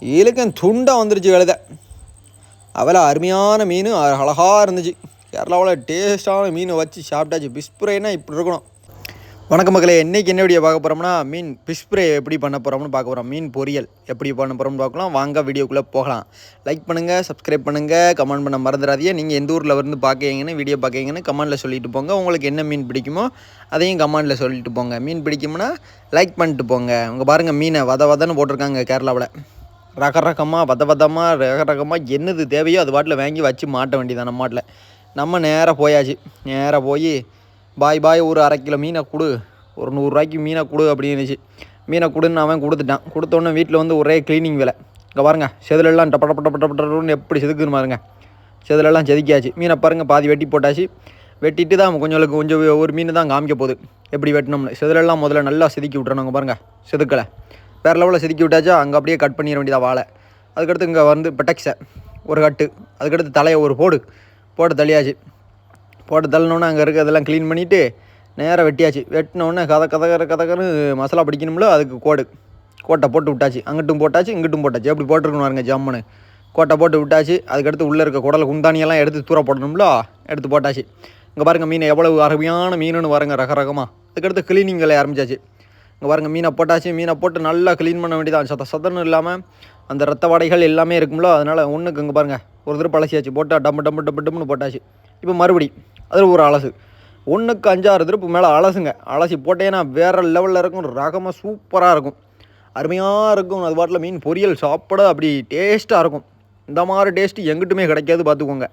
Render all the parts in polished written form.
இழுக்கன் துண்டாக வந்துருச்சு கழுத. அவளை அருமையான மீன், அழகாக இருந்துச்சு. கேரளாவில் டேஸ்ட்டான மீனை வச்சு சாப்பிட்டாச்சு. ஃபிஷ் ஃப்ரைனா இப்படி இருக்கணும். வணக்கம் மக்களே, இன்றைக்கி என்ன வீடியோ பார்க்க போகிறோம்னா, மீன் ஃபிஷ் ஃப்ரை எப்படி பண்ண போகிறோம்னு பார்க்க போகிறோம். மீன் பொரியல் எப்படி பண்ண போகிறோம்னு பார்க்கலாம். வாங்க வீடியோக்குள்ளே போகலாம். லைக் பண்ணுங்கள், சப்ஸ்கிரைப் பண்ணுங்கள், கமெண்ட் பண்ண மறந்துடாதீங்க. நீங்கள் எந்த ஊரில் வந்து பார்க்கீங்கன்னு வீடியோ பார்க்கீங்கன்னு கமெண்ட்டில் சொல்லிட்டு போங்க. உங்களுக்கு என்ன மீன் பிடிக்குமோ அதையும் கமெண்ட்டில் சொல்லிட்டு போங்க. மீன் பிடிக்கும்னா லைக் பண்ணிட்டு போங்க. உங்கள் பாருங்கள், மீனை வதன்னு போட்டிருக்காங்க கேரளாவில். ரகரகமாக ரகரகமாக என்னது தேவையோ அது பாட்டில் வாங்கி வச்சு மாட்ட வேண்டியதான் நம்ம மாட்டில். நம்ம நேராக போயாச்சு. நேராக போய் பாய் ஒரு 1/2 கிலோ மீனை கொடு, ஒரு 100 ரூபாய்க்கு மீனை கொடு அப்படின்னுச்சு. மீனை கொடுன்னு அவன் கொடுத்துட்டான். கொடுத்தோன்னே வீட்டில் வந்து ஒரே க்ளீனிங் வேலை. இங்கே பாருங்கள், செதிலெல்லாம் டப்பட்டப்பட்டப்பட்டன்னு எப்படி செதுக்குன்னு பாருங்க. செதிலெல்லாம் செதுக்கியாச்சு. மீனை பாருங்கள், பாதி வெட்டி போட்டாச்சு. வெட்டிட்டு தான் கொஞ்சம் ஒரு மீன் தான் காமிக்க போகுது எப்படி வெட்டினோம்னு. செதிலெல்லாம் முதல்ல நல்லா செதுக்கி விட்டுறணுங்க. பாருங்கள், செதுக்கலை வேறு லெவலில் செதுக்கி விட்டாச்சா. அங்கே அப்படியே கட் பண்ணிட வேண்டியதாக வாழை. அதுக்கடுத்து இங்கே வந்து பெட்டக்ஸை ஒரு கட்டு, அதுக்கடுத்து தலையை ஒரு போட்டு தள்ளியாச்சு. போட்டு தள்ளணுன்னு அங்கே இருக்கிறதெல்லாம் க்ளீன் பண்ணிவிட்டு நேராக வெட்டியாச்சு. வெட்டினோடனே கதகன்னு மசாலா பிடிக்கணும்ல, அதுக்கு கோட்டை போட்டு விட்டாச்சு. அங்கிட்டும் போட்டாச்சு, இங்கிட்டும் போட்டாச்சு. எப்படி போட்டிருக்கணும் பாருங்க, ஜம்முன்னு கோட்டை போட்டு விட்டாச்சு. அதுக்கடுத்து உள்ளே இருக்க குடலை குந்தானியெல்லாம் எடுத்து தூர போடணும்ல, எடுத்து போட்டாச்சு. இங்கே பாருங்கள், மீனை எவ்வளவு அருமையான மீனுன்னு பாருங்க, ரகரகமாக. அதுக்கடுத்து க்ளீனிங் வேலை ஆரம்பிச்சாச்சு. இங்கே பாருங்கள், மீனை போட்டாச்சு. மீனை போட்டு நல்லா க்ளீன் பண்ண வேண்டியதான். சதன்னு இல்லாமல் அந்த ரத்த வாடைகள் எல்லாமே இருக்கும்ல, அதனால் ஒன்றுக்கு இங்கே பாருங்கள் ஒரு திருப்பி அலசியாச்சு. போட்டால் டம்முன்னு போட்டாச்சு. இப்போ மறுபடி அதில் ஒரு அலசு, 1க்கு 5-6 திருப்பு மேலே அலசுங்க. அலசி போட்டேன்னா வேறு லெவலில் இருக்கும். ரகமாக சூப்பராக இருக்கும், அருமையாக இருக்கும். அது பாட்டில் மீன் பொரியல் சாப்பிட அப்படி டேஸ்ட்டாக இருக்கும். இந்த மாதிரி டேஸ்ட்டு எங்கிட்டுமே கிடைக்காது, பார்த்துக்கோங்க.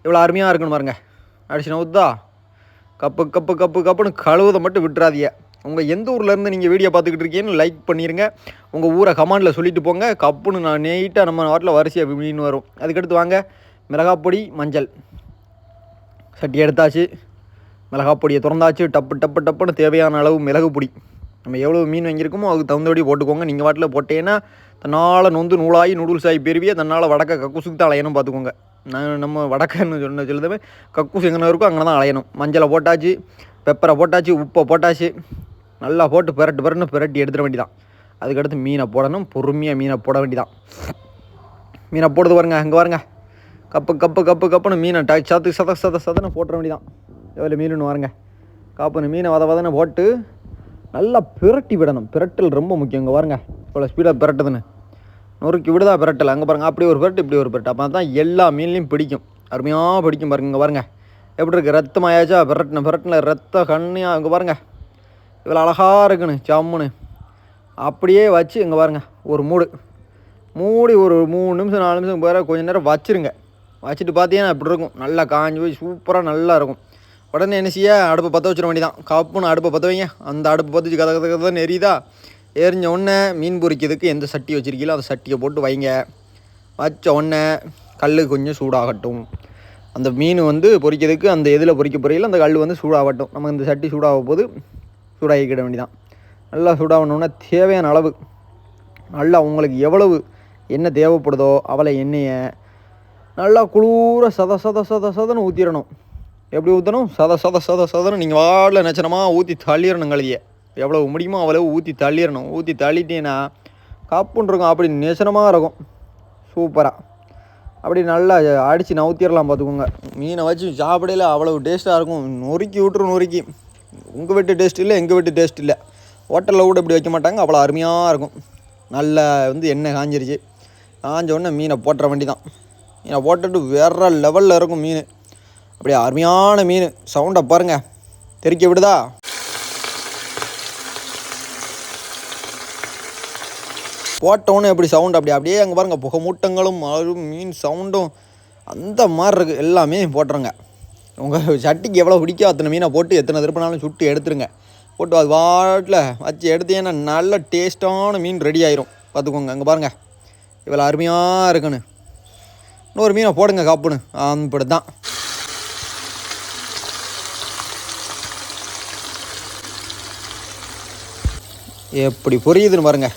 இவ்வளோ அருமையாக இருக்குன்னு பாருங்க. அடிச்சு நவுத்தா கப்புன்னு கழுவுதை மட்டும் விட்டுறாதீங்க. உங்கள் எந்த ஊர்லேருந்து நீங்கள் வீடியோ பார்த்துக்கிட்டு இருக்கீங்கன்னு லைக் பண்ணிடுங்க. உங்கள் ஊரை கமெண்டில் சொல்லிட்டு போங்க. கப்புன்னு நான் நீட்டாக நம்ம நாட்டில் வரிசையாக மீன் வரும். அதுக்கடுத்து வாங்க, மிளகாப்பொடி, மஞ்சள் சட்டி எடுத்தாச்சு. மிளகாப்பொடியை திறந்தாச்சு. டப்புன்னு தேவையான அளவு மிளகு பொடி. நம்ம எவ்வளோ மீன் வாங்கியிருக்கோமோ அதுக்கு தகுந்தபடி போட்டுக்கோங்க. நீங்கள் வாட்டில் போட்டேன்னா தன்னால் நூலாகி நூடுல்ஸ் ஆகி பெருவியே தன்னால் வடக்க கக்கூசுக்கு தான் அலையணும், பார்த்துக்கோங்க. நம்ம வடக்கன்னு சொல்லுதவே கக்கூஸ் எங்கே இருக்கோ அங்கே தான் அலையணும். மஞ்சளை போட்டாச்சு, பெப்பரை போட்டாச்சு, உப்பை போட்டாச்சு. நல்லா போட்டு பிரட்டி எடுத்துட வேண்டியதான். அதுக்கடுத்து மீனை போடணும். பொறுமையாக மீனை போட வேண்டியதான். மீனை போடுறது பாருங்க, அங்கே பாருங்க, கப்புன்னு மீனை சதன்னு போட்டுற வேண்டியதான். எவ்வளோ மீனுன்னு வாருங்க. காப்புன்னு மீனை வதன்னு போட்டு நல்லா பிரட்டி விடணும். பிரட்டல் ரொம்ப முக்கியம். இங்கே பாருங்க, இவ்வளோ ஸ்பீடாக பிரட்டுதுன்னு நொறுக்கி விடுதா பிரட்டல். அங்கே பாருங்கள், அப்படி ஒரு பிரட்டு இப்படி ஒரு பிரட்டு. அப்போ தான் எல்லா மீன்லையும் பிடிக்கும், அருமையாக பிடிக்கும். பாருங்க, இங்கே பாருங்கள் எப்படி இருக்குது, ரத்தமாயாச்சா. பிரட்டின ரத்த கண்ணியாக. இங்கே பாருங்கள் இவ்வளோ அழகாக இருக்குன்னு சம்முன்னு அப்படியே வச்சு. இங்கே பாருங்கள், ஒரு மூடி ஒரு 3 நிமிஷம் 4 நிமிஷம் போகிற கொஞ்சம் நேரம் வச்சுருங்க. வச்சுட்டு பார்த்தீங்கன்னா இப்படி இருக்கும், நல்லா காஞ்சி போய் சூப்பராக நல்லா இருக்கும். உடனே என்ன செய்ய, அடுப்பை பற்ற வச்சிட வேண்டியதான். கப்புன்னு அடுப்பை பற்ற வைங்க. அந்த அடுப்பை பற்ற வச்சு கதை எரியுதா. எரிஞ்ச உடனே மீன் பொரிக்கிறதுக்கு எந்த சட்டி வச்சுருக்கீங்களோ அந்த சட்டியை போட்டு வைங்க. வச்ச உடனே கல் கொஞ்சம் சூடாகட்டும். அந்த மீன் வந்து பொரிக்கிறதுக்கு அந்த எதில் பொரிக்க போகிறீங்களோ அந்த கல் வந்து சூடாகட்டும். நம்ம இந்த சட்டி சூடாக போது சூடாகிக்கிட வேண்டியதான். நல்லா சூடாகணுன்னா தேவையான அளவு நல்லா உங்களுக்கு எவ்வளவு எண்ணெய் தேவைப்படுதோ அவ்வளோ எண்ணெயை நல்லா குளூர சதன்னு ஊற்றிடணும். எப்படி ஊற்றணும், சதன்னு நீங்கள் வாட்டில் நினச்சனமாக ஊற்றி தள்ளிடணும். கழுதியை எவ்வளோ முடியுமோ அவ்வளோ ஊற்றி தள்ளிடணும். ஊற்றி தள்ளிட்டீங்கன்னா காப்புன்னு இருக்கும், அப்படி நெசனமாக இருக்கும். சூப்பராக அப்படி நல்லா அடித்து நவுத்திடலாம், பார்த்துக்கோங்க. மீனை வச்சு சாப்பிடையில் அவ்வளோ டேஸ்ட்டாக இருக்கும். நொறுக்கி நொறுக்கி. உங்கள் வீட்டு டேஸ்ட் இல்லை, எங்கள் வீட்டு டேஸ்ட் இல்லை. ஹோட்டலில் கூட இப்படி வைக்க மாட்டாங்க, அவ்வளோ அருமையாக இருக்கும். நல்லா வந்து எண்ணெய் காஞ்சிருச்சு. காஞ்ச உடனே மீனை போட்டுற வேண்டி தான். மீனை போட்டுட்டு வேறு லெவலில் இருக்கும் மீன். அப்படியே அருமையான மீன். சவுண்டை பாருங்கள், தெறிக்க விடுதா. போட்டவுன்னு எப்படி சவுண்டு அப்படியே அங்கே பாருங்கள், புகை மூட்டங்களும் மீன் சவுண்டும் அந்த மாதிரி இருக்குது. எல்லாமே போட்டுருங்க. உங்கள் சட்டிக்கு எவ்வளோ பிடிக்கோ அத்தனை மீனை போட்டு எத்தனை திருப்பினாலும் சுட்டு எடுத்துருங்க. போட்டு அது வாட்டில் வச்சு எடுத்தீங்கன்னா நல்ல டேஸ்ட்டான மீன் ரெடி ஆயிரும், பார்த்துக்கோங்க. அங்கே பாருங்கள் இவ்வளோ அருமையாக இருக்குன்னு. இன்னொரு மீனை போடுங்க காப்புன்னு. அப்படி தான் எப்படி பொரியுதுன்னு பாருங்கள்.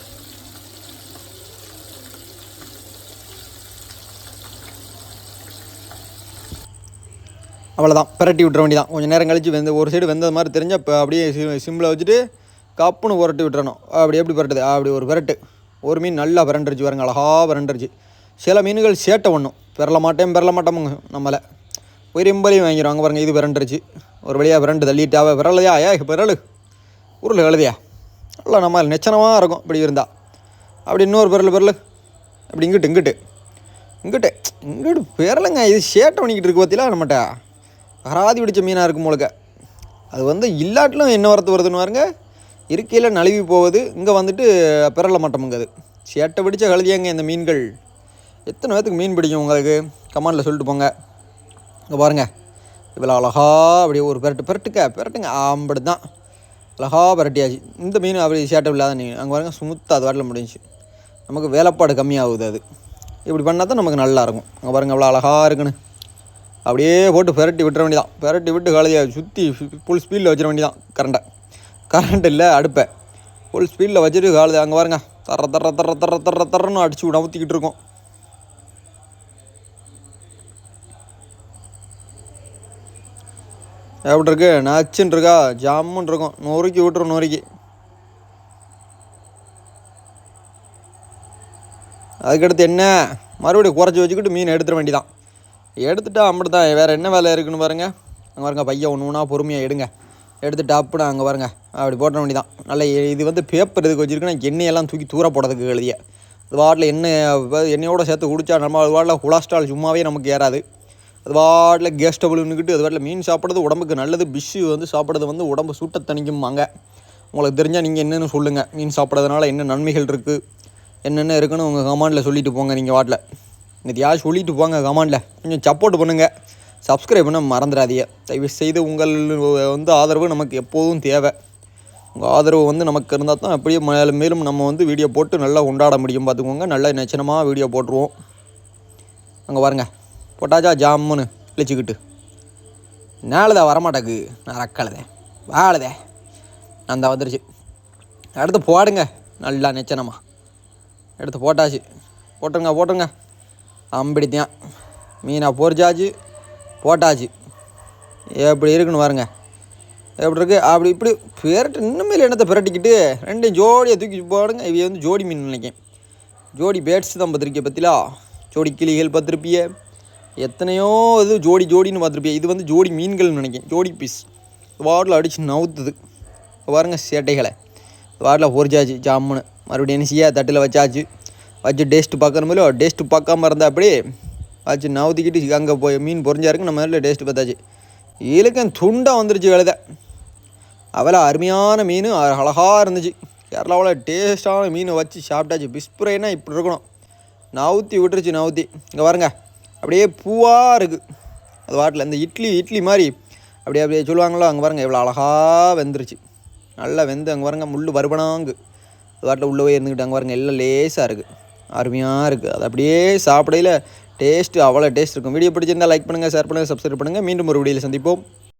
அவ்வளோதான், பிரட்டி விட்டுற வேண்டியதான். கொஞ்சம் நேரம் கழித்து ஒரு சைடு வெந்தது மாதிரி தெரிஞ்சால் இப்போ அப்படியே சிம்மில் வச்சுட்டு கப்புன்னு புரட்டி விட்டுறணும். அப்படி எப்படி பரட்டுது, அப்படி ஒரு பரட்டு ஒரு மீன் நல்லா விரண்டுருச்சு பாருங்க, அழகாக விரண்டுருச்சு. சில மீன்கள் சேட்டை பண்ணும், பெறல மாட்டோமுங்க நம்மளை ஒரு எம்பலையும் வாங்கிடும். அங்கே பாருங்கள், இது விரண்டுருச்சு. ஒரு வழியாக விரண்டு தள்ளிட்டாவே விரலையா விரலு உருள் எழுதியா நல்லா நம்ம நெச்சனமாக இருக்கும். இப்படி இருந்தால் அப்படி இன்னொரு விரல் அப்படி இங்கிட்டு விரலுங்க. இது சேட்டை பண்ணிக்கிட்டு இருக்கு பார்த்தீங்களா நம்மகிட்ட. அராதி பிடிச்ச மீனாக இருக்கும் முழுக்க. அது வந்து இல்லாட்டிலும் என்ன வரத்து வருதுன்னு பாருங்க, இருக்கையில் நழுவி போகுது. இங்கே வந்துட்டு பிறல மாட்டோமுங்க. அது சேட்டை பிடிச்ச கழுதியாங்க இந்த மீன்கள். எத்தனை பேர்த்துக்கு மீன் பிடிக்கும் உங்களுக்கு கமெண்டில் சொல்லிட்டு போங்க. இங்கே பாருங்கள், இவ்வளோ அழகா அப்படியே ஒரு பெரட்டுங்க அப்படி தான் அழகாக பரட்டியாச்சு. இந்த மீன் அப்படி சேட்டை இல்லாத நீங்கள் அங்கே பாருங்கள், சுமுத்தாக அது வாட்டில் முடிஞ்சிச்சு. நமக்கு வேலைப்பாடு கம்மியாகுது. அது இப்படி பண்ணால் தான் நமக்கு நல்லாயிருக்கும். அங்கே பாருங்கள் அவ்வளோ அழகாக இருக்குன்னு. அப்படியே போட்டு பெரட்டி விட்டுற வேண்டியதான். பெரட்டி விட்டு கழுதியை சுற்றி ஃபுல் ஸ்பீடில் வச்சிட வேண்டியதான். கரண்ட் இல்லை, அடுப்பை ஃபுல் ஸ்பீடில் வச்சுட்டு கழுதை அங்கே பாருங்க தர்றன்னு அடிச்சு ஊற்றிக்கிட்டு இருக்கோம். எப்படி இருக்கு? நச்சுன்னு இருக்கா? ஜம்முன்னு இருக்கும். நொறுக்கி விட்டுரும். அதுக்கடுத்து என்ன, மறுபடியும் குறைச்சி வச்சுக்கிட்டு மீன் எடுத்துட வேண்டியதான். எடுத்துட்டா அப்படி தான், வேறு என்ன வேலை இருக்குதுன்னு பாருங்கள். அங்கே பாருங்க, பையன் ஒன்று பொறுமையாக எடுத்துட்டு அப்புனா அங்கே பாருங்க அப்படி போட்ட வேண்டியதான். நல்ல இது வந்து பேப்பர் இதுக்கு வச்சுருக்குன்னா எண்ணெயெல்லாம் தூக்கி தூர போடுறதுக்கு எழுதிய. அது வாட்டில் எண்ணெயோடு சேர்த்து குடித்தா நம்ம அது வாட்டில் கொலஸ்ட்ரால் சும்மாவே நமக்கு ஏறாது. அது வாட்டில் கேஸ் டபுள்னுக்கிட்டு அது வாட்டில் மீன் சாப்பிட்றது உடம்புக்கு நல்லது. பிஷ்ஷு வந்து சாப்பிட்றது வந்து உடம்பு சூட்டை தணிக்குமாங்க. உங்களுக்கு தெரிஞ்சால் நீங்கள் என்னென்னு சொல்லுங்கள். மீன் சாப்பிட்றதுனால என்ன நன்மைகள் இருக்குது, என்னென்ன இருக்குன்னு உங்கள் கமெண்டில் சொல்லிட்டு போங்க. நீங்கள் வாட்டில் இன்னைக்கு யார் சொல்லிட்டு போங்க கமெண்டில். கொஞ்சம் சப்போர்ட் பண்ணுங்கள். சப்ஸ்கிரைப் பண்ண மறந்துடாதீங்க தயவுசெய்து. உங்கள் வந்து ஆதரவு நமக்கு எப்போதும் தேவை. உங்கள் ஆதரவு வந்து நமக்கு இருந்தால் தான் அப்படியே மேலும் நம்ம வந்து வீடியோ போட்டு நல்லா கொண்டாட முடியும். பார்த்துக்கோங்க, நல்லா நிச்சயமாக வீடியோ போட்டுருவோம். அங்கே பாருங்க, போட்டாச்சா ஜாமுன்னு இழிச்சிக்கிட்டு. நாளுதா வரமாட்டேக்கு, நான் ரக்கலதே வாழுதே அந்த வந்துருச்சு. அடுத்து போடுங்க நல்லா நிச்சயமா. எடுத்து போட்டாச்சு. போட்டுருங்க அம்பிடித்தான். மீனை பொரிச்சாச்சு, போட்டாச்சு. எப்படி இருக்குன்னு பாருங்க. எப்படி இருக்குது அப்படி இப்படி பெரட்டு. இன்னுமே என்னத்தை பெரட்டிக்கிட்டு ரெண்டையும் ஜோடியை தூக்கி போடுங்க. இவ வந்து ஜோடி மீன் நினைக்கேன். ஜோடி பேட்ஸ் தான் பார்த்துருக்கேன் பற்றிலா. ஜோடி கிளிகள் பார்த்துருப்பிய, எத்தனையோ இது ஜோடின்னு பார்த்துருப்பிய. இது வந்து ஜோடி மீன்கள்னு நினைக்கேன். ஜோடி பீஸ் வாட்டில் அடித்து நவுத்துது பாருங்க சேட்டைகளை. வாட்டில் பொரிச்சாச்சு ஜாமுன்னு. மறுபடியும் என்ன செய்ய, தட்டில் வச்சு டேஸ்ட்டு பார்க்கணுமோ. டேஸ்ட்டு பார்க்காம இருந்தால் அப்படியே வச்சு நவுத்திக்கிட்டு அங்கே போய் மீன் பொரிஞ்சா இருக்கு. நம்ம அதில் டேஸ்ட்டு பார்த்தாச்சு. இலக்கம் துண்டாக வந்துருச்சு கழுதை. அவ்வளோ அருமையான மீன், அழகாக இருந்துச்சு. கேரளாவில் டேஸ்ட்டான மீனை வச்சு சாப்பிட்டாச்சு. பிஸ்புரைனா இப்படி இருக்கணும். நவுத்தி விட்டுருச்சு. இங்கே பாருங்க, அப்படியே பூவாக இருக்குது. அது வாட்டில் இந்த இட்லி மாதிரி அப்படியே சொல்லுவாங்களோ. அங்கே பாருங்கள் இவ்வளோ அழகாக வெந்துருச்சு. நல்லா வெந்து அங்கே பாருங்கள் முள் வருவனாங்கு. அது வாட்டில் உள்ளவே இருந்துக்கிட்டு அங்கே பாருங்கள் எல்லாம் லேசாக இருக்குது, அருமையாக இருக்குது. அது அப்படியே சாப்பிடையில் டேஸ்ட்டு அவ்வளோ டேஸ்ட் இருக்கும். வீடியோ பிடிச்சிருந்தால் லைக் பண்ணுங்கள், ஷேர் பண்ணுங்கள், சப்ஸ்கிரைப் பண்ணுங்கள். மீண்டும் ஒரு வீடியோவில் சந்திப்போம்.